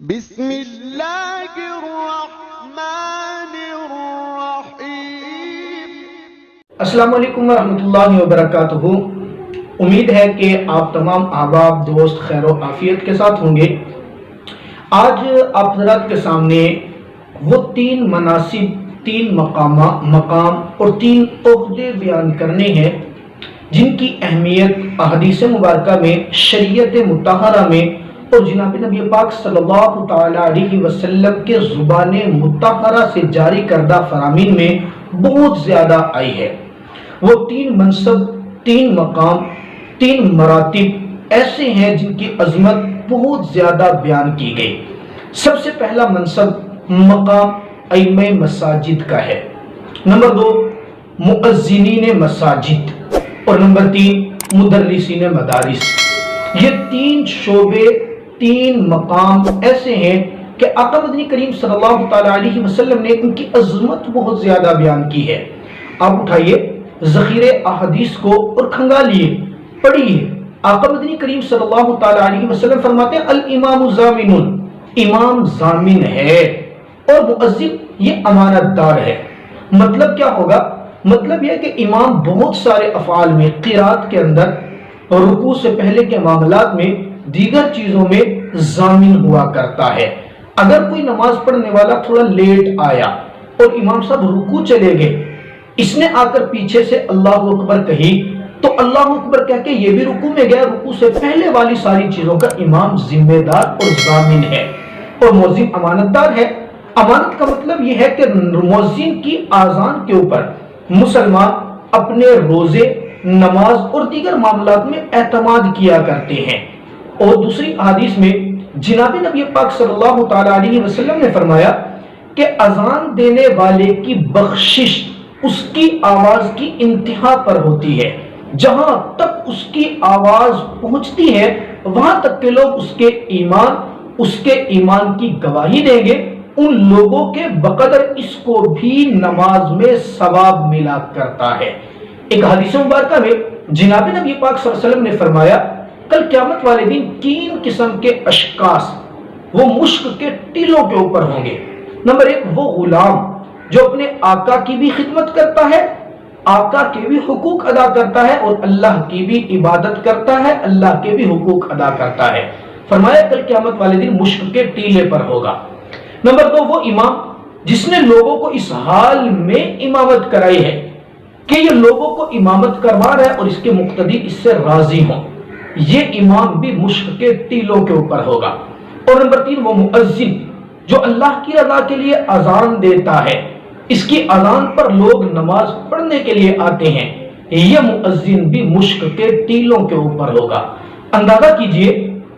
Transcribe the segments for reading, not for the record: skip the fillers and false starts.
بسم اللہ الرحمن الرحیم۔ السلام علیکم ورحمۃ اللہ وبرکاتہ۔ امید ہے کہ آپ تمام احباب دوست خیر و عافیت کے ساتھ ہوں گے۔ آج آپ حضرات کے سامنے وہ 3 مناصب، 3 مقام اور 3 عہدے بیان کرنے ہیں جن کی اہمیت احادیث مبارکہ میں، شریعت مطہرہ میں اور جناب نبی پاک صلی اللہ تعالی علیہ وسلم کے زبان مطہرہ سے جاری کردہ فرامین میں بہت زیادہ آئی ہے۔ وہ 3 منصب، 3 مقام، 3 مراتب ایسے ہیں جن کی عظمت بہت زیادہ بیان کی گئی۔ سب سے پہلا منصب، مقام ائمہ مساجد کا ہے۔ نمبر 2 مؤذنین مساجد، اور نمبر 3 مدرسین مدارس۔ یہ 3 شعبے، 3 مقام ایسے ہیں کہ آقا مدنی کریم صلی اللہ تعالی علیہ وسلم نے ان کی عظمت بہت زیادہ بیان کی ہے۔ آپ اٹھائیے ذخیرے احادیث کو اور کھنگالیے، پڑھیے۔ آقا مدنی کریم صلی اللہ تعالی علیہ وسلم فرماتے ہیں الامام ضامن، امام ضامن ہے، اور مؤذن یہ امانت دار ہے۔ مطلب کیا ہوگا؟ مطلب یہ کہ امام بہت سارے افعال میں، قرات کے اندر، رکوع سے پہلے کے معاملات میں، دیگر چیزوں میں ضامن ہوا کرتا ہے۔ اگر کوئی نماز پڑھنے والا تھوڑا لیٹ آیا اور امام صاحب رکوع چلے گئے، اس نے آ کر پیچھے سے اللہ اکبر کہی تو اللہ اکبر کہہ کے یہ بھی رکوع میں گیا، رکوع سے پہلے والی ساری چیزوں کا امام ذمہ دار اور ضامن ہے، اور مؤذن امانت دار ہے۔ امانت کا مطلب یہ ہے کہ مؤذن کی اذان کے اوپر مسلمان اپنے روزے، نماز اور دیگر معاملات میں اعتماد کیا کرتے ہیں۔ اور دوسری حدیث میں جناب نبی پاک صلی اللہ تعالی علیہ وسلم نے فرمایا کہ اذان دینے والے کی بخشش اس کی آواز کی انتہا پر ہوتی ہے۔ جہاں تک اس کی آواز پہنچتی ہے وہاں تک کہ لوگ اس کے ایمان کی گواہی دیں گے، ان لوگوں کے بقدر اس کو بھی نماز میں ثواب ملا کرتا ہے۔ ایک حدیث مبارکہ میں جناب نبی پاک صلی اللہ علیہ وسلم نے فرمایا کل قیامت والے دن 3 قسم کے اشخاص وہ مشک کے ٹیلوں کے اوپر ہوں گے۔ نمبر 1 وہ غلام جو اپنے آقا کی بھی خدمت کرتا ہے، آقا کے بھی حقوق ادا کرتا ہے، اور اللہ کی بھی عبادت کرتا ہے، اللہ کے بھی حقوق ادا کرتا ہے۔ فرمایا کل قیامت والے دن مشک کے ٹیلے پر ہوگا۔ نمبر 2 وہ امام جس نے لوگوں کو اس حال میں امامت کرائی ہے کہ یہ لوگوں کو امامت کروا رہا ہے اور اس کے مقتدی اس سے راضی ہوں، یہ امام بھی مشک کے ٹیلوں کے اوپر ہوگا۔ اور نمبر 3 وہ مؤذن جو اللہ کی رضا کے لیے اذان دیتا ہے، اس کی اذان پر لوگ نماز پڑھنے کے لیے آتے ہیں، یہ مؤذن بھی مشک کے ٹیلوں کے اوپر ہوگا۔ اندازہ کیجئے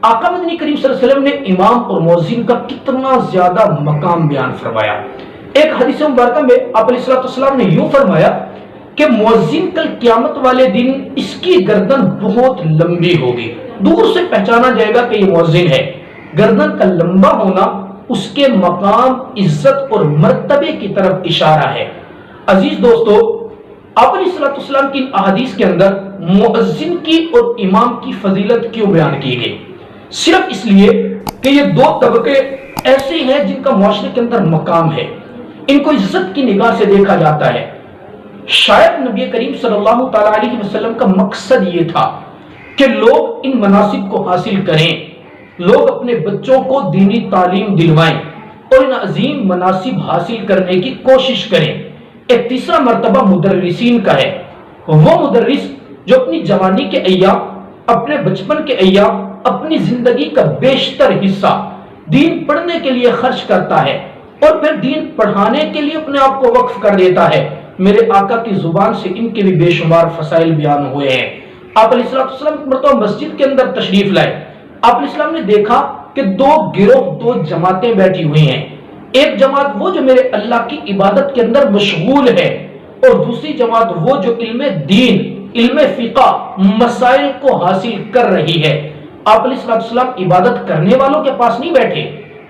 آقا مدنی کریم صلی اللہ علیہ وسلم نے امام اور مؤذن کا کتنا زیادہ مقام بیان فرمایا۔ ایک حدیث مبارکہ میں آپ علیہ السلام نے یوں فرمایا کہ مؤذن کل قیامت والے دن اس کی گردن بہت لمبی ہوگی، دور سے پہچانا جائے گا کہ یہ مؤذن ہے۔ گردن کا لمبا ہونا اس کے مقام، عزت اور مرتبے کی طرف اشارہ ہے۔ عزیز دوستو، آپ علیہ السلام کی احادیث کے اندر مؤذن کی اور امام کی فضیلت کیوں بیان کی گئی؟ صرف اس لیے کہ یہ 2 طبقے ایسے ہیں جن کا معاشرے کے اندر مقام ہے، ان کو عزت کی نگاہ سے دیکھا جاتا ہے۔ شاید نبی کریم صلی اللہ تعالی علیہ وسلم کا مقصد یہ تھا کہ لوگ ان مناصب کو حاصل کریں، لوگ اپنے بچوں کو دینی تعلیم دلوائیں اور ان عظیم مناصب حاصل کرنے کی کوشش کریں۔ ایک تیسرا مرتبہ مدرسین کا ہے، وہ مدرس جو اپنی جوانی کے ایام، اپنے بچپن کے ایام، اپنی زندگی کا بیشتر حصہ دین پڑھنے کے لیے خرچ کرتا ہے اور پھر دین پڑھانے کے لیے اپنے آپ کو وقف کر دیتا ہے۔ میرے آقا کی زبان سے ان کے بھی بے شمار فضائل بیان ہوئے ہیں۔ آپ علیہ السلام مرتبہ مسجد کے اندر تشریف لائے، آپ علیہ السلام نے دیکھا کہ 2 گروہ، 2 جماعتیں بیٹھی ہوئی ہیں۔ ایک جماعت وہ جو میرے اللہ کی عبادت کے اندر مشغول ہے، اور دوسری جماعت وہ جو علم دین، علم فقہ، مسائل کو حاصل کر رہی ہے۔ آپ علیہ السلام عبادت کرنے والوں کے پاس نہیں بیٹھے،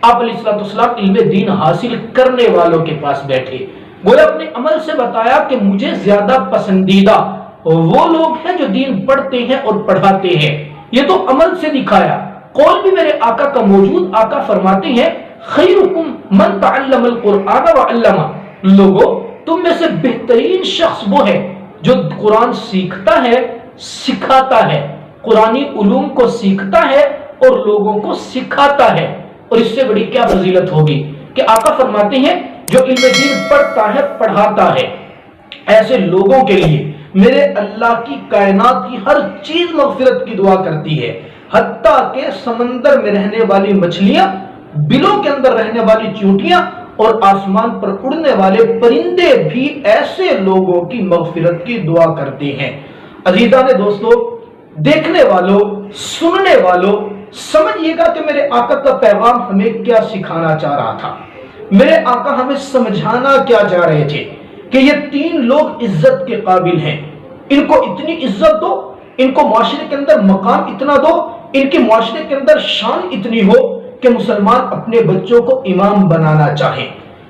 آپ علیہ السلام علم دین حاصل کرنے والوں کے پاس بیٹھے۔ گویا اپنے عمل سے بتایا کہ مجھے زیادہ پسندیدہ وہ لوگ ہیں جو دین پڑھتے ہیں اور پڑھاتے ہیں۔ یہ تو عمل سے دکھایا، قول بھی میرے آقا کا موجود، آقا فرماتے ہیں خیرکم من تعلم القرآن وعلمہ، لوگوں تم میں سے بہترین شخص وہ ہے جو قرآن سیکھتا ہے، سکھاتا ہے، قرآنی علوم کو سیکھتا ہے اور لوگوں کو سکھاتا ہے۔ اور اس سے بڑی کیا فضیلت ہوگی کہ آقا فرماتے ہیں جو علم دین پڑھتا ہے، پڑھاتا ہے، ایسے لوگوں کے لیے میرے اللہ کی کائنات کی ہر چیز مغفرت کی دعا کرتی ہے، حتیٰ کہ سمندر میں رہنے والی مچھلیاں، بلوں کے اندر رہنے والی چیونٹیاں اور آسمان پر اڑنے والے پرندے بھی ایسے لوگوں کی مغفرت کی دعا کرتے ہیں۔ عزیزان دوستو، دیکھنے والوں، سننے والوں، سمجھئے گا کہ میرے آقا کا پیغام ہمیں کیا سکھانا چاہ رہا تھا۔ میرے آقا ہمیں سمجھانا کیا چاہ رہے تھے کہ یہ تین لوگ عزت کے قابل ہیں، ان کو اتنی عزت دو، ان کو معاشرے کے اندر مقام اتنا دو، ان کی معاشرے کے اندر شان اتنی ہو کہ مسلمان اپنے بچوں کو امام بنانا چاہیں،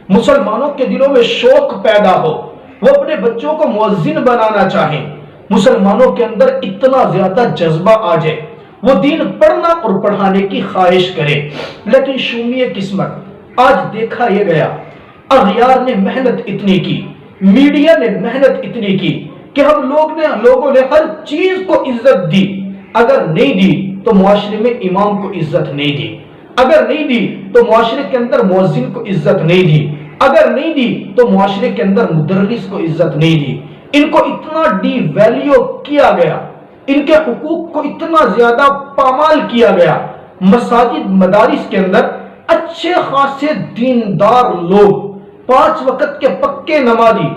مسلمانوں کے دلوں میں شوق پیدا ہو، وہ اپنے بچوں کو مؤذن بنانا چاہیں، مسلمانوں کے اندر اتنا زیادہ جذبہ آ جائے، وہ دین پڑھنا اور پڑھانے کی خواہش کرے۔ لیکن شومی قسمت، آج دیکھا یہ گیا، اغیار نے محنت اتنی کی، میڈیا نے محنت اتنی کی کہ ہم لوگوں نے ہر چیز کو عزت دی، اگر نہیں دی تو معاشرے میں امام کو عزت نہیں دی، اگر نہیں دی تو معاشرے کے اندر مؤذن کو عزت نہیں دی، اگر نہیں دی تو معاشرے کے اندر مدرس کو عزت نہیں دی۔ ان کو اتنا ڈی ویلیو کیا گیا، ان کے حقوق کو اتنا زیادہ پامال کیا گیا۔ مساجد، مدارس کے اندر اچھے خاصے دیندار لوگ، 5 وقت کے پکے نمازی،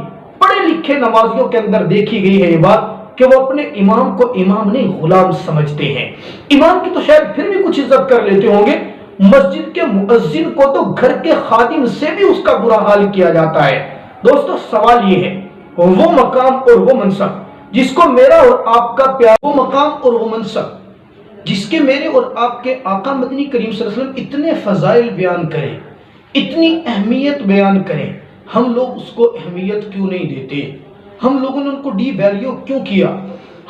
پڑھے لکھے نمازیوں کے اندر دیکھی گئی ہے یہ بات کہ وہ اپنے امام کو امام نہیں غلام سمجھتے ہیں۔ امام کی تو شاید پھر بھی کچھ عزت کر لیتے ہوں گے، مسجد کے مؤذن کو تو گھر کے خادم سے بھی اس کا برا حال کیا جاتا ہے۔ دوستو، سوال یہ ہے، وہ مقام اور وہ منصب جس کو میرا اور آپ کا پیار، وہ مقام اور وہ منصب جس کے میرے اور آپ کے آقا مدنی کریم صلی اللہ علیہ وسلم اتنے فضائل بیان کریں، اتنی اہمیت بیان کریں، ہم لوگ اس کو اہمیت کیوں نہیں دیتے؟ ہم لوگوں نے ان کو ڈی ویلیو کیوں کیا؟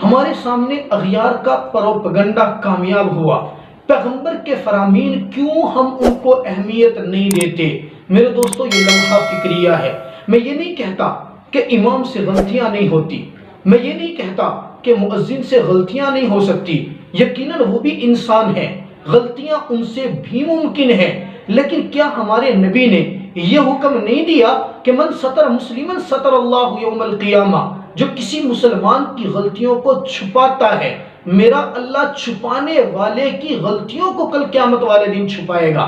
ہمارے سامنے اغیار کا پروپیگنڈا کامیاب ہوا، پیغمبر کے فرامین کیوں ہم ان کو اہمیت نہیں دیتے؟ میرے دوستو، یہ لمحہ فکریہ ہے۔ میں یہ نہیں کہتا کہ امام سے غلطیاں نہیں ہوتی، میں یہ نہیں کہتا کہ مؤذن سے غلطیاں نہیں ہو سکتی، یقیناً وہ بھی انسان ہیں، غلطیاں ان سے بھی ممکن ہیں، لیکن کیا ہمارے نبی نے یہ حکم نہیں دیا کہ من ستر مسلمن ستر اللہ یوم القیامہ، جو کسی مسلمان کی غلطیوں کو چھپاتا ہے میرا اللہ چھپانے والے کی غلطیوں کو کل قیامت والے دن چھپائے گا؟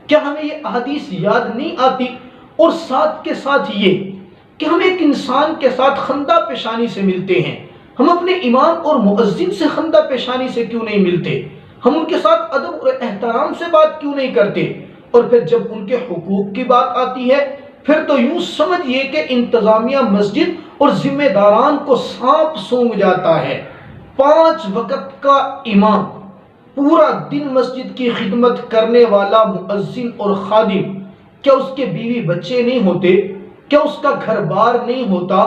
کیا ہمیں یہ احادیث یاد نہیں آتی؟ اور ساتھ کے ساتھ یہ کہ ہم ایک انسان کے ساتھ خندہ پیشانی سے ملتے ہیں، ہم اپنے امام اور مؤذن سے خندہ پیشانی سے کیوں نہیں ملتے؟ ہم ان کے ساتھ ادب اور احترام سے بات کیوں نہیں کرتے؟ اور پھر جب ان کے حقوق کی بات آتی ہے، پھر تو یوں سمجھئے کہ انتظامیہ مسجد اور ذمہ داران کو سانپ سونگ جاتا ہے۔ 5 وقت کا امام، پورا دن مسجد کی خدمت کرنے والا مؤذن اور خادم، کیا اس کے بیوی بچے نہیں ہوتے؟ کیا اس کا گھر بار نہیں ہوتا؟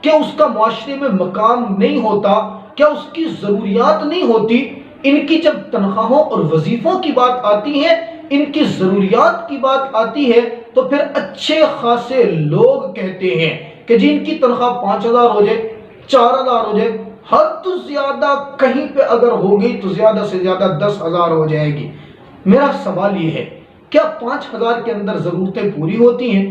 کیا اس کا معاشرے میں مقام نہیں ہوتا؟ کیا اس کی ضروریات نہیں ہوتی؟ ان کی جب تنخواہوں اور وظیفوں کی بات آتی ہے، ان کی ضروریات کی بات آتی ہے، تو پھر اچھے خاصے لوگ کہتے ہیں کہ جن کی تنخواہ 5000 ہو جائے، 4000 ہو جائے، حد تو زیادہ کہیں پہ اگر ہوگی تو زیادہ سے زیادہ 10,000 ہو جائے گی۔ میرا سوال یہ ہے، کیا 5000 کے اندر ضرورتیں پوری ہوتی ہیں؟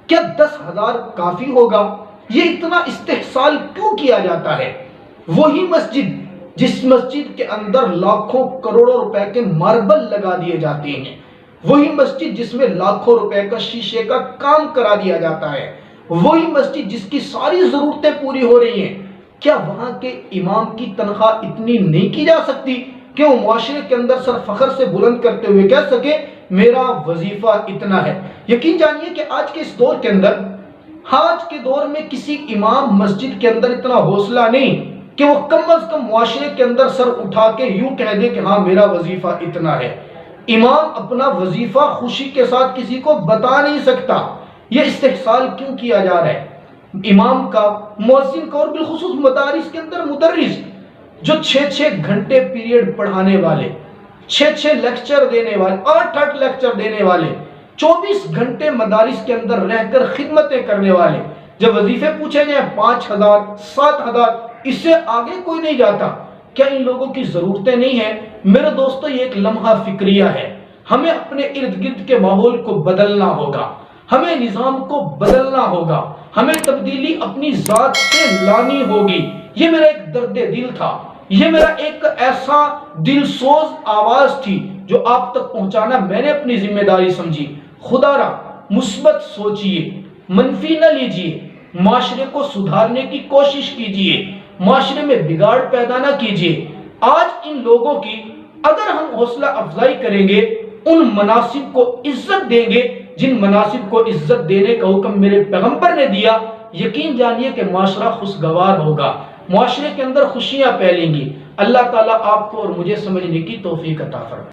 کیا 10,000 کافی ہوگا؟ یہ اتنا استحصال کیوں کیا جاتا ہے؟ وہی مسجد جس مسجد کے اندر لاکھوں کروڑوں روپے کے ماربل لگا دیے جاتے ہیں، وہی مسجد جس میں لاکھوں روپے کا شیشے کا کام کرا دیا جاتا ہے، وہی مسجد جس کی ساری ضرورتیں پوری ہو رہی ہیں، کیا وہاں کے امام کی تنخواہ اتنی نہیں کی جا سکتی کہ وہ معاشرے کے اندر سر فخر سے بلند کرتے ہوئے کہہ سکے میرا وظیفہ اتنا ہے؟ یقین جانیے کہ آج کے اس دور کے اندر، آج کے دور میں کسی امام مسجد کے اندر اتنا حوصلہ نہیں کہ وہ کم از کم معاشرے کے اندر سر اٹھا کے یوں کہہ دے کہ ہاں میرا وظیفہ اتنا ہے۔ امام اپنا وظیفہ خوشی کے ساتھ کسی کو بتا نہیں سکتا۔ یہ استحصال کیوں کیا جا رہا ہے؟ امام کا، مؤذن کا، اور بالخصوص مدارس کے اندر مدرس جو 6 گھنٹے پیریڈ پڑھانے والے، 6 لیکچر دینے والے، 8 لیکچر دینے والے، 24 گھنٹے مدارس کے اندر رہ کر خدمتیں کرنے والے، جب وظیفے پوچھے جائیں 5000 7000 اس سے آگے کوئی نہیں جاتا۔ کیا ان لوگوں کی ضرورتیں نہیں ہیں؟ میرے دوستو یہ ایک لمحہ فکریہ ہے، ہمیں اپنے ارد گرد کے ماحول کو بدلنا ہوگا، ہمیں نظام کو بدلنا ہوگا، ہمیں تبدیلی اپنی ذات سے لانی ہوگی۔ یہ میرا ایک درد دل تھا، یہ میرا ایک ایسا دل سوز آواز تھی جو آپ تک پہنچانا میں نے اپنی ذمہ داری سمجھی۔ خدا را مثبت سوچئے، منفی نہ لیجئے، معاشرے کو سدھارنے کی کوشش کیجئے، معاشرے میں بگاڑ پیدا نہ کیجئے۔ آج ان لوگوں کی اگر ہم حوصلہ افزائی کریں گے، ان مناصب کو عزت دیں گے جن مناصب کو عزت دینے کا حکم میرے پیغمبر نے دیا، یقین جانیے کہ معاشرہ خوشگوار ہوگا، معاشرے کے اندر خوشیاں پھیلیں گی۔ اللہ تعالیٰ آپ کو اور مجھے سمجھنے کی توفیق عطا فرمائے۔